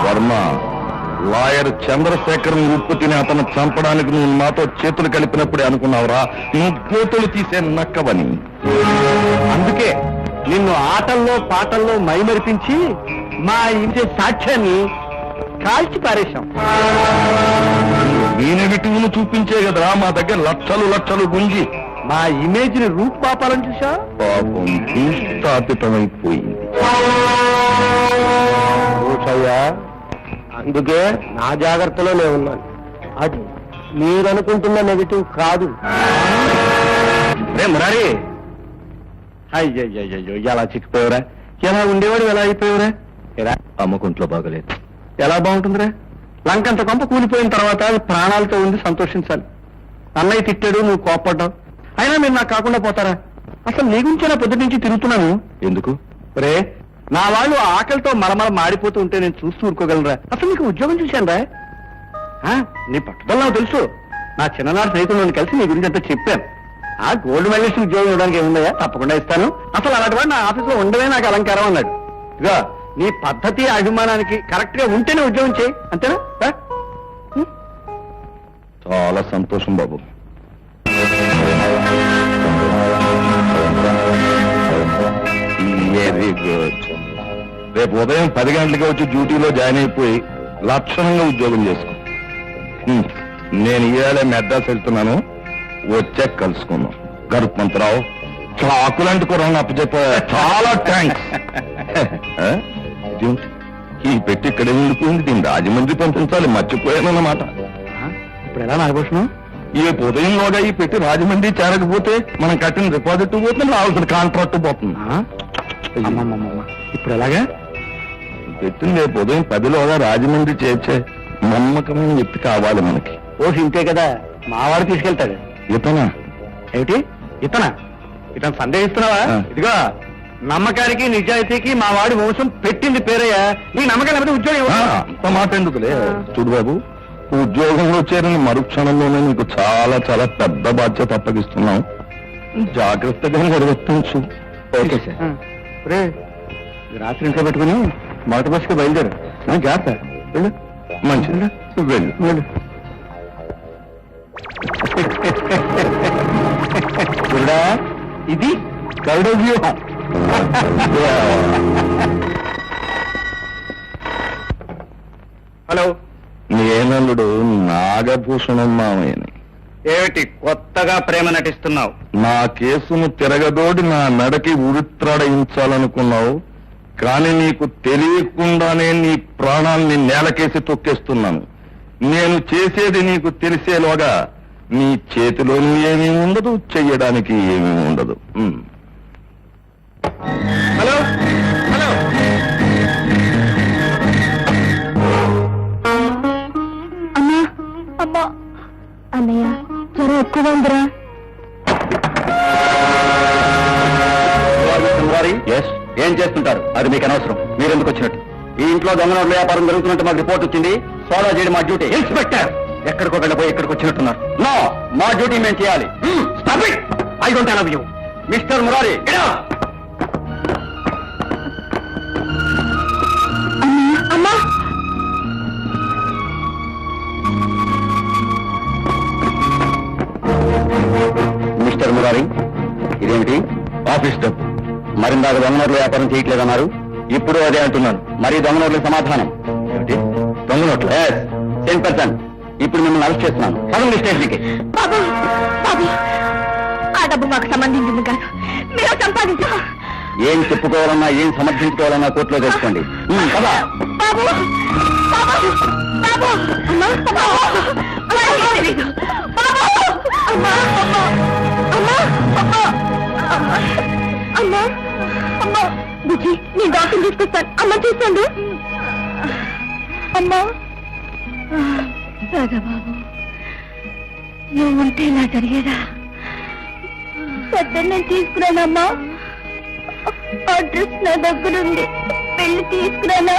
Varma, lawyer Chandrasekhar ఉప్పు తిని అతను చంపడానికి నువ్వు నాతో చేతులు కలిపినప్పుడే అనుకున్నావురా నువ్వు చేతులు తీసే నక్కవని. అందుకే నిన్ను ఆటల్లో పాటల్లో మైమరిపించి మా ఇంటి సాక్ష్యాన్ని కాల్చి పారేశాం. ఈ నెగిటివ్ను చూపించే కదరా మా దగ్గర లక్షలు లక్షలు గుంజి మా ఇమేజ్ ని రూపుపాపాలని చూసా. పాపం భూస్థాపితమైపోయింది. అందుకే నా జాగ్రత్తలో నేను ఉన్నాను. అది మీరనుకుంటున్న నెగిటివ్ కాదు. మురారి, అయ్యయ్యో ఎలా చిక్కిపోయారా? ఎలా ఉండేవాడు ఎలా అయిపోయావురా? ఎలా అమ్మకుంట్లో బాగలేదు. ఎలా బాగుంటుందిరా? లంకంత కొంప కూలిపోయిన తర్వాత ప్రాణాలతో ఉండి సంతోషించాలి. అన్నయ్య తిట్టాడు, నువ్వు కోప్పడ్డావు. అయినా మీరు నాకు కాకుండా పోతారా? అసలు నీ గురించి నా పొద్దు నుంచి తిరుగుతున్నాను. ఎందుకు రే, నా వాళ్ళు ఆకలితో మరమర మాడిపోతూ ఉంటే నేను చూస్తూ ఊరుకోగలరా? అసలు నీకు ఉద్యోగం చూశాను రా. నీ పట్టుదల నాకు తెలుసు. నా చిన్ననాడు స్నేహితులను కలిసి నీ గురించి అంతా చెప్పాను. ఆ గోల్డ్ మెడలిస్ట్ ఉద్యోగం ఇవ్వడానికి ఏముందయా? తప్పకుండా ఇస్తాను. అసలు అలాంటి వాడు నా ఆఫీసులో ఉండవే నాకు అలంకారం అన్నాడు. ఇక నీ పద్ధతి అభిమానానికి కరెక్ట్ గా ఉంటేనే ఉద్యోగం చేయి, అంతేనా? చాలా సంతోషం బాబు. Very good. రేపు ఉదయం 10 గంటలకి వచ్చి డ్యూటీలో జాయిన్ అయిపోయి లక్షణంగా ఉద్యోగం చేసుకో. నేను ఇవాళ మెడ్రాస్ వెళ్తున్నాను, వచ్చే కలుసుకున్నాం. గరుత్మంతరావు, చాకులాంటి కూరని అప్పచెప్ప. చాలా థ్యాంక్స్. ఈ పెట్టి ఇక్కడే ఉండిపోయింది, దీన్ని రాజమండ్రి పంపించాలి, మర్చిపోయానన్నమాట. ఇప్పుడు ఎలా నాగభూషణం? ఈ ఉదయంలోగా ఈ పెట్టి రాజమండ్రి చేరకపోతే మనం కట్టిన డిపాజిట్ పోతుంది, రావాల్సిన కాంట్రాక్ట్ పోతుంది. ఇప్పుడు ఎలాగా? పెట్టింది రేపు ఉదయం 10లోగా రాజమండ్రి చేర్చే నమ్మకమైన వ్యక్తి కావాలి మనకి. ఇంతే కదా, మావాడు తీసుకెళ్తాడు. ఇతనా? ఏమిటి ఇతనా? ఇతను సందేహిస్తున్నావా? ఇదిగో, నమ్మకానికి నిజాయితీకి మా వాడి వంశం పెట్టింది పేరయ్యా. నీ నమ్మకం లేకపోతే ఉద్యోగం అంత మాట ఎందుకులే. చూడు బాబు, ఉద్యోగంలో చేరిన మరుక్షణంలోనే నీకు చాలా చాలా పెద్ద బాధ్యత అప్పగిస్తున్నాం. జాగ్రత్తగా నిర్వర్తించు. Okay sir. రే, రాత్రి ఇంట్లో పెట్టుకుని మొదటి బస్సుకి బయలుదేరు. జాగ్రత్త. వెళ్ళు. మంచిది, వెళ్ళు వెళ్ళు. ఇది గరుడ వ్యూహం. హలో, నేనల్లుడు నాగభూషణం మామయ్యని. ఏమిటి కొత్తగా ప్రేమ నటిస్తున్నావు? నా కేసును తిరగదోడి నా నడకి ఉరిత్రాడయించాలనుకున్నావు, కానీ నీకు తెలియకుండానే నీ ప్రాణాల్ని నేలకేసి తొక్కేస్తున్నాను. నేను చేసేది నీకు తెలిసేలోగా నీ చేతిలోనూ ఏమీ ఉండదు, చెయ్యడానికి ఏమీ ఉండదు. హలో హలో, అమ్మా అమ్మా, అన్నయ్య జ్వరం ఎక్కువ ఉందిరా. ఏం చేస్తుంటారు? అది మీకు అనవసరం. మీరెందుకు వచ్చినట్టు? ఈ ఇంట్లో దొంగ నోట్ల వ్యాపారం జరుగుతున్నట్టు మాకు రిపోర్ట్ వచ్చింది. సోదా చేయడం మా డ్యూటీ. ఇన్స్పెక్టర్, ఎక్కడికో వెళ్ళిపోయి ఎక్కడికి వచ్చినట్టున్నారు. నో, మా డ్యూటీ మేము చేయాలి. Stop it. I don't love you mister Murari. అమ్మా, మిస్టర్ మురారి, ఇదేమిటి? ఆఫీస్ డబ్బు. మరిందాక దొంగ నోట్ల వ్యాపారం చేయట్లేదన్నారు, ఇప్పుడు అదే అంటున్నాను. మరి దొంగ నోట్ల సమాధానం ఏమిటి? దొంగ నోట్ల 10%. ఇప్పుడు మిమ్మల్ని అరెస్ట్ చేస్తున్నాను. సడన్ స్టేషన్కి. బాబు బాబు, ఆ డబ్బు మాకు సంబంధించింది కాదు, మీరు సంపాదించా. ఏం చెప్పుకోవాలన్నా ఏం సమర్థించుకోవాలన్నా కోర్టులో తెలుసుకోండి. కదా బాబు బాబు బాబు, అమ్మా అమ్మా అమ్మా అమ్మా అమ్మా అమ్మా, బుజ్జి నేను డాక్టర్ తీసుకొస్తాను. అమ్మ చూస్తాను. అమ్మా రాజాబాబు, నువ్వు ఉంటే ఇలా జరిగేదా? పెద్ద తీసుకురానమ్మా, అడ్రస్ నా దగ్గరుంది, వెళ్ళి తీసుకురానా?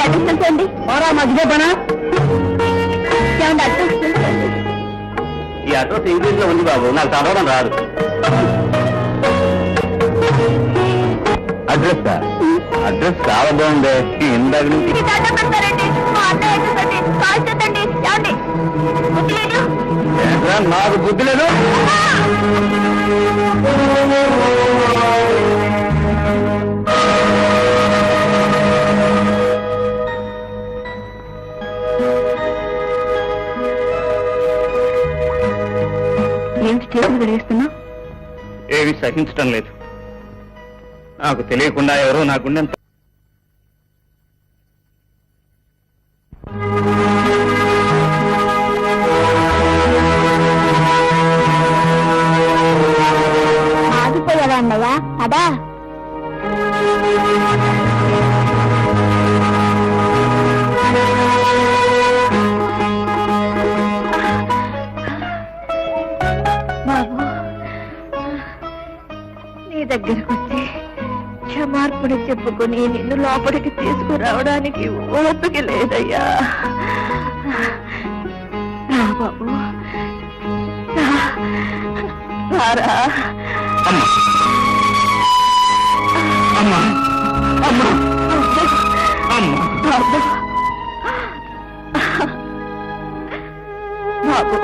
ఏమండి అడ్రస్ తెలుసండి మధ్య పనా ఏమండి అడ్రస్ తెలుసండి ఈ అడ్రస్ ఇంగ్లీష్ లో ఉంది బాబు, నాకు చదవడం రాదు. అడ్రస్ అడ్రస్ చాలా బాగుంది. ఇందాక నుంచి ఇది దండం పెడతారండి. మా అన్నయ్య చూడండి, కాల్ చేద్దండి. ఏమండి బుద్ధి లేదు? ఏంట్రా, నాకు బుద్ధి లేదు. ఏమిటి చేతులు గడిగిస్తున్నా? ఏమి సహించడం లేదు. నాకు తెలియకుండా ఎవరో నా గుండెంత ఆగిపోయావా అన్నయ్య? అదా బాబు, నీ దగ్గరకు వచ్చి క్షమార్పణ చెప్పుకొని నిన్ను లోపలికి తీసుకురావడానికి ఓపిక లేదయ్యా. రా బాబు, రారా. అమ్మా అమ్మా అమ్మా బాబు, బాబు,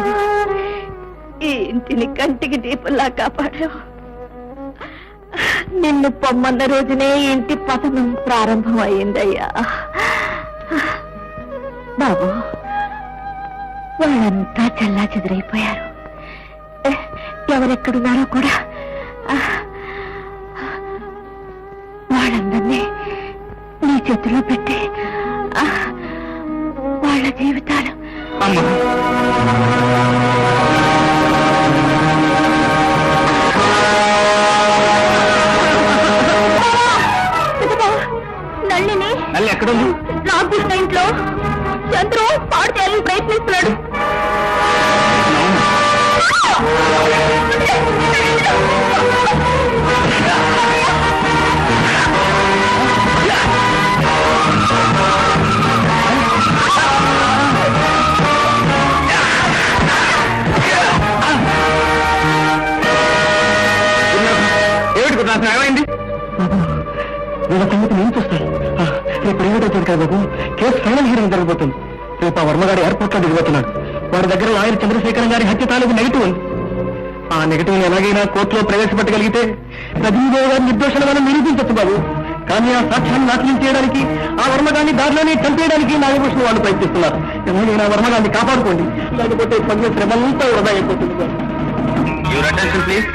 ఈ ఇంటిని కంటికి దీపంలా కాపాడావు. నిన్ను పొమ్మన్న రోజునే ఇంటి పతనం ప్రారంభం అయిందయ్యా. బాబు, వాళ్ళంతా చల్లా చెదిరైపోయారు. ఎవరెక్కడున్నారో కూడా వాళ్ళందరినీ నీ చేతిలో పెట్టి వాళ్ళ జీవితాలు అమ్మా నల్లిని మళ్ళీ ఎక్కడుంది? రామకృష్ణ ఇంట్లో చంద్రు పాడు చేయాలని ప్రయత్నిస్తున్నాడు. ఏమిటి కుటుంబం, ఏమైంది? వీళ్ళ సంగతి నేను చూస్తాను. రేపు ఏమిటవుతుంది కదా బాబు, కేసు ఫైనల్ హీరింగ్ జరగబోతుంది. రేపు ఆ వర్మగారి ఎయిర్పోర్ట్ లో దిగబోతున్నాడు. వాడి దగ్గర లాయర్ చంద్రశేఖరం గారి హత్య తాలూకు నెగిటివ్ ఉంది. ఆ నెగిటివ్ ఎలాగైనా కోర్టులో ప్రవేశపెట్టగలిగితే రజనీదేవి గారి నిర్దోషాలు మనం నిరూపించచ్చు బాబు. కానీ ఆ సాక్ష్యాన్ని నాశనం చేయడానికి, ఆ వర్మగాన్ని దారిలోనే చంపేయడానికి నాగభూషణ్ వాళ్ళు ప్రయత్నిస్తున్నారు. ఎలాగైనా వర్మగాన్ని కాపాడుకోండి, లేకపోతే పగిన శ్రమంతా వృధా అయిపోతుంది sir. Your attention please.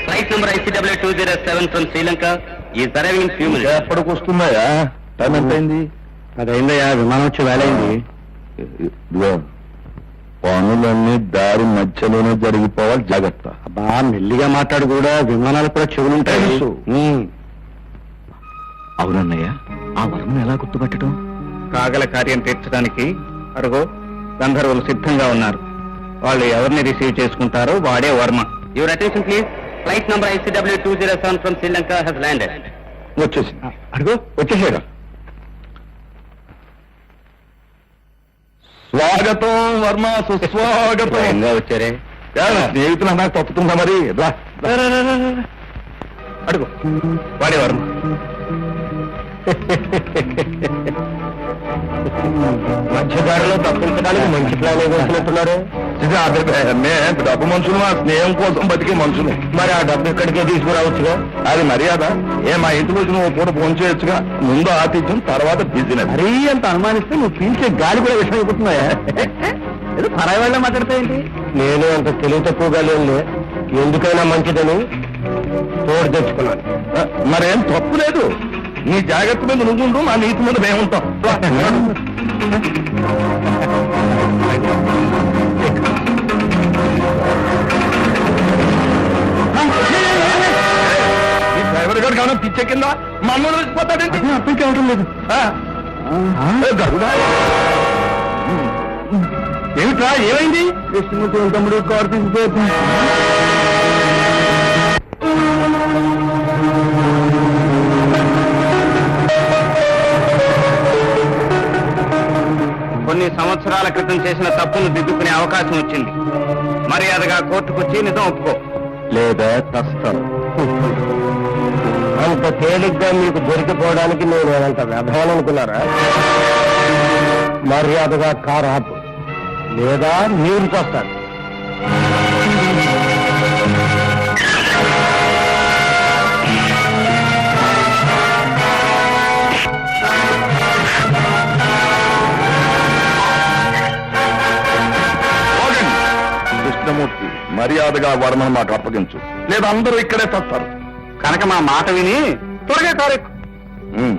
Flight number ICW 207 from Sri Lanka is arriving in few minutes. ఎప్పటికి వస్తున్నాయా? టైం ఎంత అయింది? అదైందయ్యా, విమానం వచ్చి వేలైంది. ఇదిగో, పనులన్నీ దారి మధ్యలోనే జరిగిపోవాలి, జాగ్రత్త. అబ్బా, మెల్లిగా మాట్లాడు, కూడా విమానాలు కూడా చెవులుంటాయి. తెలుసు. అవునన్నయ్య, ఆ వర్మను ఎలా గుర్తుపట్టడం? కాగల కార్యం తీర్చడానికి అరుగో గంధర్వులు సిద్ధంగా ఉన్నారు. వాళ్ళు ఎవరిని రిసీవ్ చేసుకుంటారో వాడే Varma. Your attention please. Flight number ICW 207 from Sri Lanka has landed. వచ్చేసి అడుగు వచ్చేసాడు. స్వాగతం వర్మ, సుస్వాగతం. వచ్చారే, స్నేహితులు నాకు తప్పుతుందా మరి? రా అడుగు వాడే వర్మ. మధ్యదారిలో తప్పించడానికి మంచి ప్లాన్ వేసినట్టున్నారు. డబ్బు మనుషులు, ఆ స్నేహం కోసం బతికే మనుషులు. మరి ఆ డబ్బు ఇక్కడికే తీసుకురావచ్చుగా. అది మర్యాద. మా ఇంటికి వచ్చి నువ్వు పూట ఫోన్ చేయొచ్చుగా. ముందు ఆతిథ్యం, తర్వాత బిజినెస్. మరీ అంత అనుమానిస్తే నువ్వు పీల్చే గాలి కూడా విషయం అయిపోతున్నాయా? ఏదో పరాయి వాళ్ళ మాట్లాడతాయండి. నేను అంత తెలివి తక్కువగా లేనులే, ఎందుకైనా మంచిదని తోడు తెచ్చుకున్నాను. మరేం తప్పు లేదు. నీ జాగ్రత్త మీద నువ్వుండు, నా నీతి మీద మేముంటాం. ఈ డ్రైవర్ గారు కావాలి పిచ్చ కింద మమ్మల్ని వచ్చిపోతాడంటే అప్పటికే అవటం లేదు. గరుడా, ఏమిట్రా, ఏమైంది? కృష్ణమూర్తి తమ్ముడు కారు తీసుకుపోతుంది. కొన్ని సంవత్సరాల క్రితం చేసిన తప్పును దిద్దుకునే అవకాశం వచ్చింది. మర్యాదగా కోర్టుకొచ్చి నిజం ఒప్పుకో. లేదా తస్తాను. అంత తేలిగ్గా మీకు దొరికిపోవడానికి నేను అంత వ్యర్థాలనుకున్నారా? మర్యాదగా కారు ఆపు, లేదా మీరు చేస్తారు. కృష్ణమూర్తి, మర్యాదగా వర్మను మాకు అప్పగించు, లేదా అందరూ ఇక్కడే చస్తారు. కనుక మా మాట విని త్వరగా కారు ఎక్కు. ఉమ్.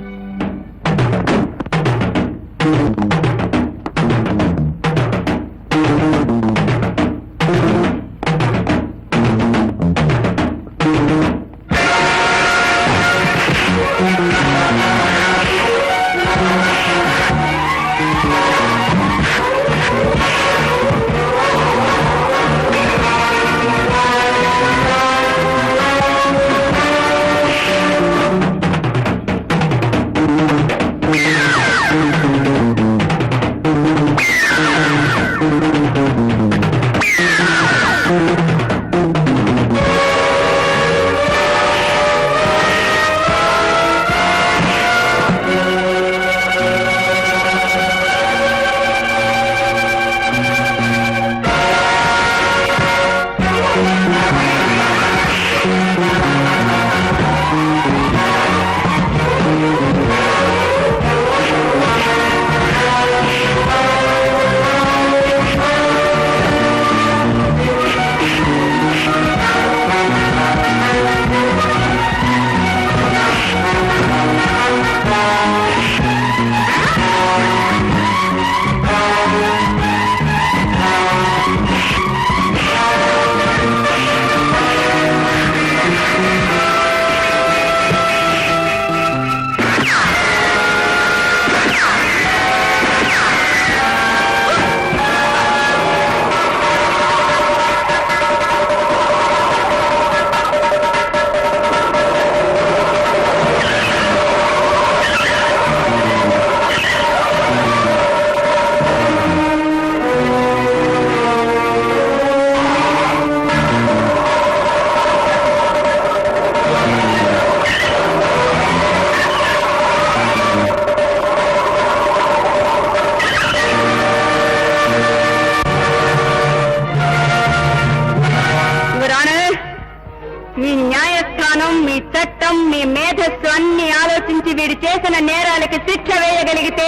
మీ న్యాయస్థానం, మీ చట్టం, మీ మేధస్సు అన్ని ఆలోచించి వీడు చేసిన నేరాలకి శిక్ష వేయగలిగితే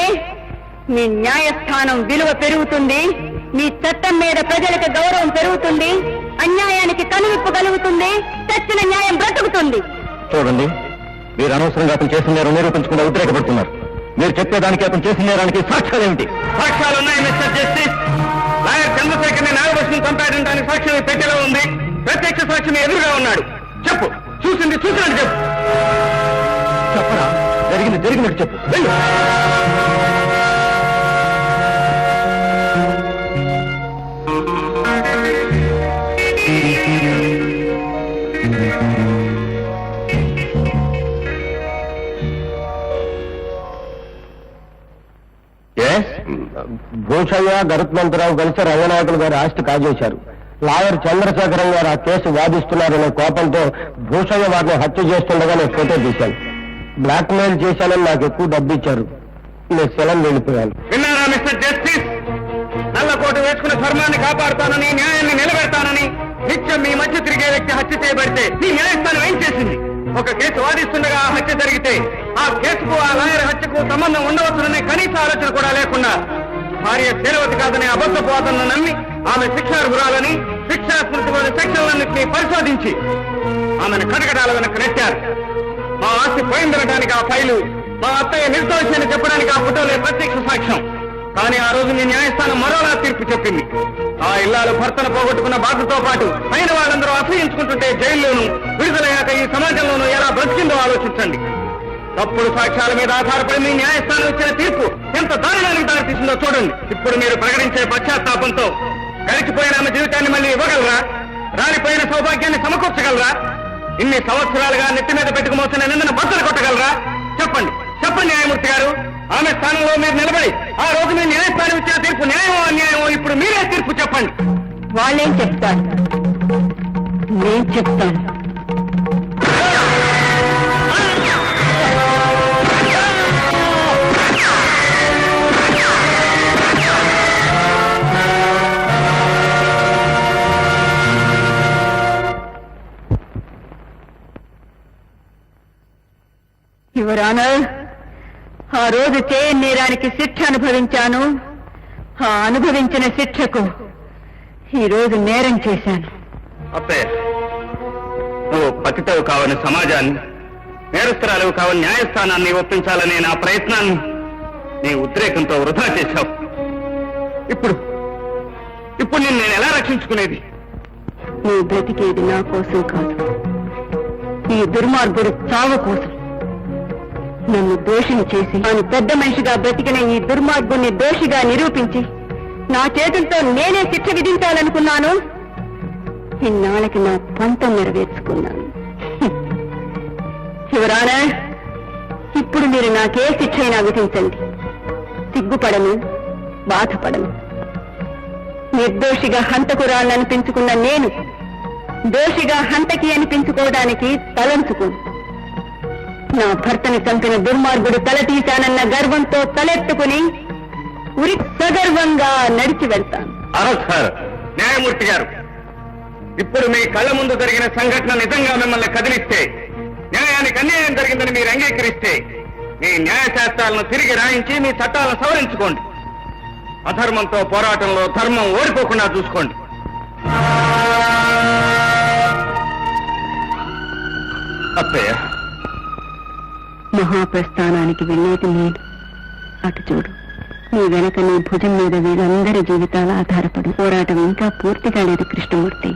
మీ న్యాయస్థానం విలువ పెరుగుతుంది, మీ చట్టం మీద ప్రజలకు గౌరవం పెరుగుతుంది, అన్యాయానికి కనువిప్పు కలుగుతుంది, చచ్చిన న్యాయం బ్రతుకుతుంది. చూడండి, మీరు అనవసరంగా అతను చేసిన నేరం నిరూపించకుండా ఉద్రేకపడుతున్నారు. మీరు చెప్పేదానికి అతను చేసిన నేరానికి సాక్ష్యాలు ఏమిటి? సాక్ష్యాలున్నాయి మిస్టర్ జస్టిస్. లాయర్ చంద్రశేఖర్ ని నాగభూషణ్ చంపాడడానికి సాక్ష్యం ఈ పెట్టెలో ఉంది. ప్రత్యక్ష సాక్ష్యం ఎదురుగా ఉన్నాడు. చెప్పు, చూసింది చూసినట్టు చెప్పు. చెప్పరా? జరిగింది జరిగినట్టు చెప్పు. వెళ్ళు. భూషయ్య, గరుత్మంతరావు కలిసి రంగనాయకులు గారి ఆస్తి కాజేశారు. లాయర్ చంద్రశేఖరం గారు ఆ కేసు వాదిస్తున్నారనే కోపంతో భూషయ్య వారిని హత్య చేస్తుండగా నేను ఫోటో తీశాను. బ్లాక్ మెయిల్ చేశానని నాకు ఎక్కువ డబ్బు ఇచ్చారు. నేను సెలం వెళ్ళిపోయాను. విన్నారా మిస్టర్ జస్టిస్? నల్లకోట వేసుకుని ధర్మాన్ని కాపాడుతానని, న్యాయాన్ని నిలబెడతానని నిత్యం మీ మధ్య తిరిగే వ్యక్తి హత్య చేయబడితే ఈ న్యాయస్థానం ఏం చేసింది? ఒక కేసు వాదిస్తుండగా ఆ హత్య జరిగితే ఆ కేసుకు, ఆ లాయర్ హత్యకు సంబంధం ఉండవచ్చుననే కనీస ఆలోచన కూడా లేకుండా భార్య శీలవతి కాదనే అబద్ధపు వాదనను నమ్మి ఆమె శిక్షార్హురాలని, శిక్షా స్మృతిలోని సెక్షన్లన్నింటినీ పరిశోధించి ఆమెను కటకటాల వెనక్కి నెట్టారు. మా ఆస్తి పోయిందనడానికి ఆ ఫైలు, మా అత్తయ్య నిర్దోషి అని చెప్పడానికి ఆ ఫోటోలే ప్రత్యక్ష సాక్ష్యం. కానీ ఆ రోజు మీ న్యాయస్థానం మరోలా తీర్పు చెప్పింది. ఆ ఇల్లాలు భర్తను పోగొట్టుకున్న బాధతో పాటు పైన వాళ్ళందరూ అసహించుకుంటుంటే జైల్లోనూ, విడుదలయ్యాక ఈ సమాజంలోనూ ఎలా బ్రతికిందో ఆలోచించండి. తప్పుడు సాక్ష్యాల మీద ఆధారపడి మీ న్యాయస్థానం ఇచ్చిన తీర్పు ఎంత దారుణానికి దారితీసిందో చూడండి. ఇప్పుడు మీరు ప్రకటించే పశ్చాత్తాపంతో గడిచిపోయిన ఆమె జీవితాన్ని మళ్ళీ ఇవ్వగలరా? రాలిపోయిన సౌభాగ్యాన్ని సమకూర్చగలరా? ఇన్ని సంవత్సరాలుగా నెత్తి మీద పెట్టుకు మోసిన నిందను బద్దలు కొట్టగలరా? చెప్పండి, చెప్పండి న్యాయమూర్తి గారు. ఆమె స్థానంలో మీరు నిలబడి ఆ రోజు మీరు న్యాయస్థానం ఇచ్చిన తీర్పు న్యాయమో అన్యాయమో ఇప్పుడు మీరే తీర్పు చెప్పండి. వాళ్ళేం చెప్తారు, నేను చెప్తాను. యువరానా, ఆ రోజు చేయని నేరానికి శిక్ష అనుభవించాను. ఆ అనుభవించిన శిక్షకు ఈ రోజు నేరం చేశాను. అత్తయ్య, నువ్వు పతితవు కావని సమాజాన్ని, నేరస్తురాలు కావని న్యాయస్థానాన్ని ఒప్పించాలనే నా ప్రయత్నాన్ని నీ ఉద్రేకంతో వృధా చేశావు. ఇప్పుడు నేను ఎలా రక్షించుకునేది? నీ బ్రతికేది నా కోసం కాదు, ఈ దుర్మార్గుడు చావు కోసం. నన్ను దోషిని చేసి తాను పెద్ద మనిషిగా బ్రతికిన ఈ దుర్మార్గుణ్ణి దోషిగా నిరూపించి నా చేతులతో నేనే శిక్ష విధించాలనుకున్నాను. ఇన్నాళ్ళకి నా పంతం నెరవేర్చుకున్నాను. యువరానా, ఇప్పుడు మీరు నాకే శిక్ష అయినా విధించండి. సిగ్గుపడను, బాధపడను. నిర్దోషిగా హంతకురాలనిపించుకున్న నేను దోషిగా హంతకి అనిపించుకోవడానికి తలంచుకోను. నా భర్తని చంపిన దుర్మార్గుడు తల తీశానన్న గర్వంతో తలెత్తుకుని ఉరి సగర్వంగా నడిచి వెళ్తాను. సార్, న్యాయమూర్తి గారు, ఇప్పుడు మీ కళ్ళ ముందు జరిగిన సంఘటన నిజంగా మిమ్మల్ని కదిలిస్తే, న్యాయానికి అన్యాయం జరిగిందని మీరు అంగీకరిస్తే, మీ న్యాయశాస్త్రాలను తిరిగి రాయించి మీ చట్టాలను సవరించుకోండి. అధర్మంతో పోరాటంలో ధర్మం ఓడిపోకుండా చూసుకోండి. అత్తయ్య, మహాప్రస్థానానికి వెళ్ళేది నేను. అటు చూడు, నీ వెనక నీ భుజం మీద వీళ్ళందరి జీవితాలు ఆధారపడి పోరాటం ఇంకా పూర్తిగా లేదు కృష్ణమూర్తి.